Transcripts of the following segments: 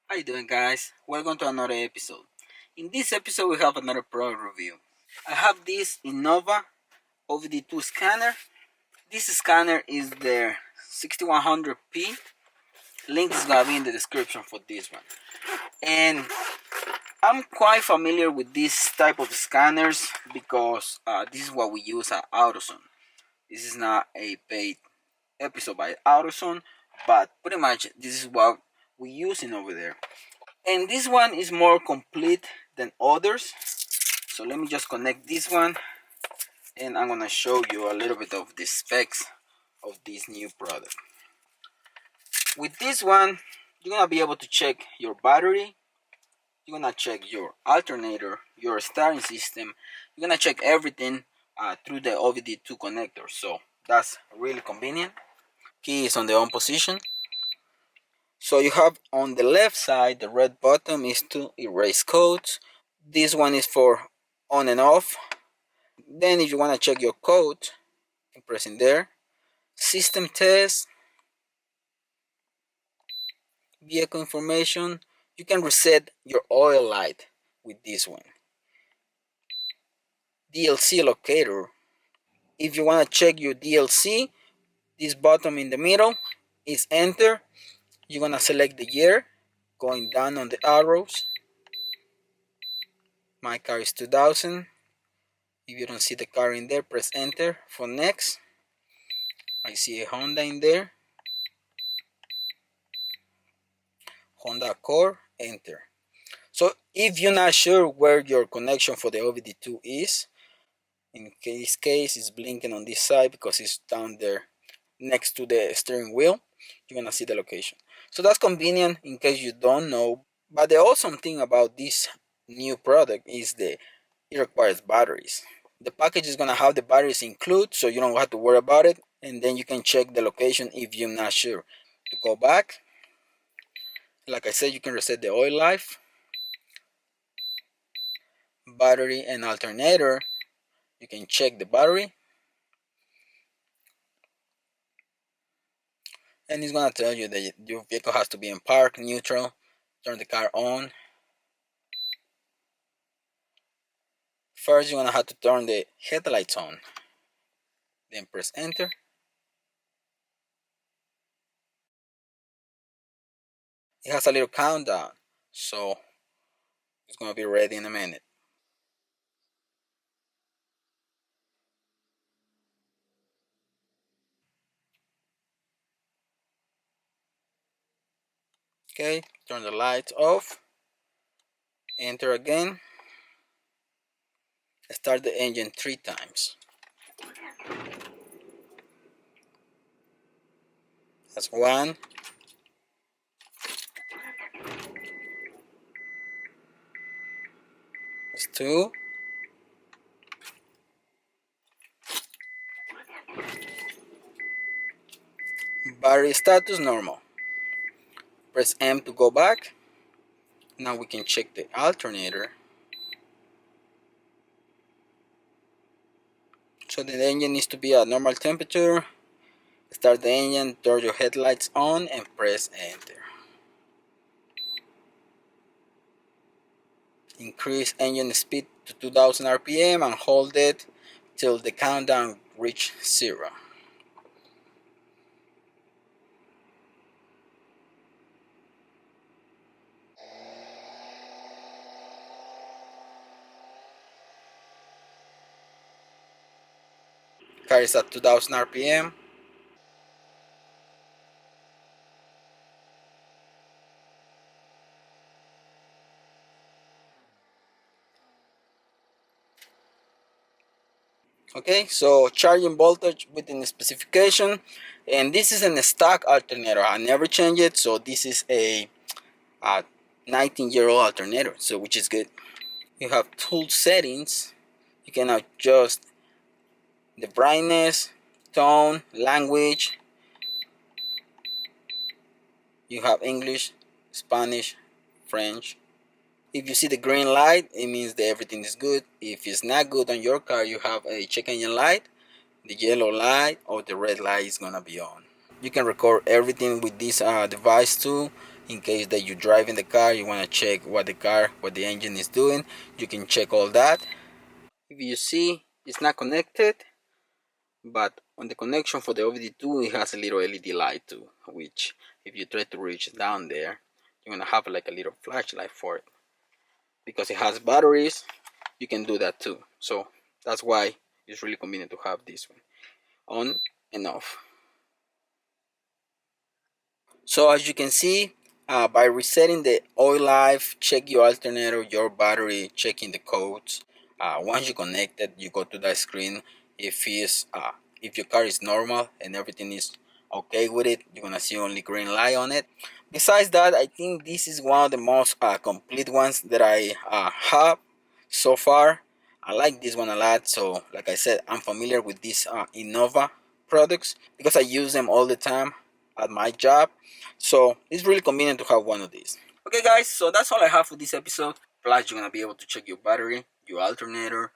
How you doing, guys? Welcome to another episode. In this episode we have another product review. I have this INNOVA OBD2 scanner. This scanner is the 6100P. Link is gonna be in the description for this one. And I'm quite familiar with this type of scanners because this is what we use at AutoZone. This is not a paid episode by AutoZone, but pretty much this is what we're using over there. And this one is more complete than others. So let me just connect this one and I'm gonna show you a little bit of the specs of this new product. With this one, you're gonna be able to check your battery, you're gonna check your alternator, your starting system, you're gonna check everything through the OBD2 connector. So that's really convenient. Key is on the on position. So you have on the left side, the red button is to erase codes. This one is for on and off. Then if you want to check your code, you press in there. System test, vehicle information. You can reset your oil light with this one. DLC locator. If you want to check your DLC, this button in the middle is enter. You're going to select the year, going down on the arrows. My car is 2000. If you don't see the car in there, press enter for next. I see a Honda in there. Honda Accord, enter. So if you're not sure where your connection for the OBD2 is, in this case it's blinking on this side because it's down there next to the steering wheel, you're gonna see the location. So that's convenient in case you don't know. But the awesome thing about this new product is it requires batteries. The package is gonna have the batteries included, so you don't have to worry about it, and then you can check the location if you're not sure. To go back, like I said, you can reset the oil life, battery and alternator. You can check the battery, and it's gonna tell you that your vehicle has to be in park, neutral. Turn the car on. First, you're gonna have to turn the headlights on. Then press enter. It has a little countdown, so it's gonna be ready in a minute. Okay, turn the lights off. Enter again. Start the engine 3 times. That's 1. That's 2. Battery status normal. Press M to go back. Now we can check the alternator. So the engine needs to be at normal temperature. Start the engine, turn your headlights on and press enter. Increase engine speed to 2000 RPM and hold it till the countdown reach 0. Car is at 2000 RPM. Okay, so charging voltage within the specification, and this is a stock alternator. I never change it, so this is a 19-year-old alternator, so which is good. You have tool settings. You can adjust the brightness, tone, language. You have English, Spanish, French. If you see the green light, it means that everything is good. If it's not good on your car, you have a check engine light, the yellow light or the red light is gonna be on. You can record everything with this device too. in case that you drive in the car, you want to check what the engine is doing. You can check all that. If you see, it's not connected, but on the connection for the OBD2, it has a little LED light too, which if you try to reach down there, you're gonna have like a little flashlight for it. Because it has batteries, you can do that too. So that's why it's really convenient to have this one on and off. So as you can see, by resetting the oil life, check your alternator, your battery, checking the codes. Once you connect it, you go to that screen. If your car is normal and everything is okay with it, you're gonna see only green light on it. Besides that, I think this is one of the most complete ones that I have so far. I like this one a lot. So like I said, I'm familiar with these INNOVA products because I use them all the time at my job. So it's really convenient to have one of these. Okay guys, so that's all I have for this episode. Plus you're gonna be able to check your battery, your alternator,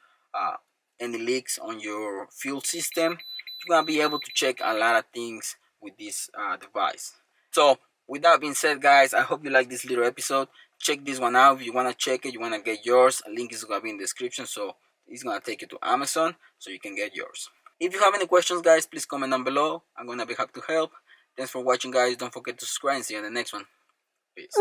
any leaks on your fuel system. You're gonna be able to check a lot of things with this device. So with that being said guys, I hope you like this little episode. Check this one out. If you wanna check it, you wanna get yours, a link is gonna be in the description. So it's gonna take you to Amazon so you can get yours. If you have any questions guys, please comment down below. I'm gonna be happy to help. Thanks for watching guys. Don't forget to subscribe and see you in the next one. Peace.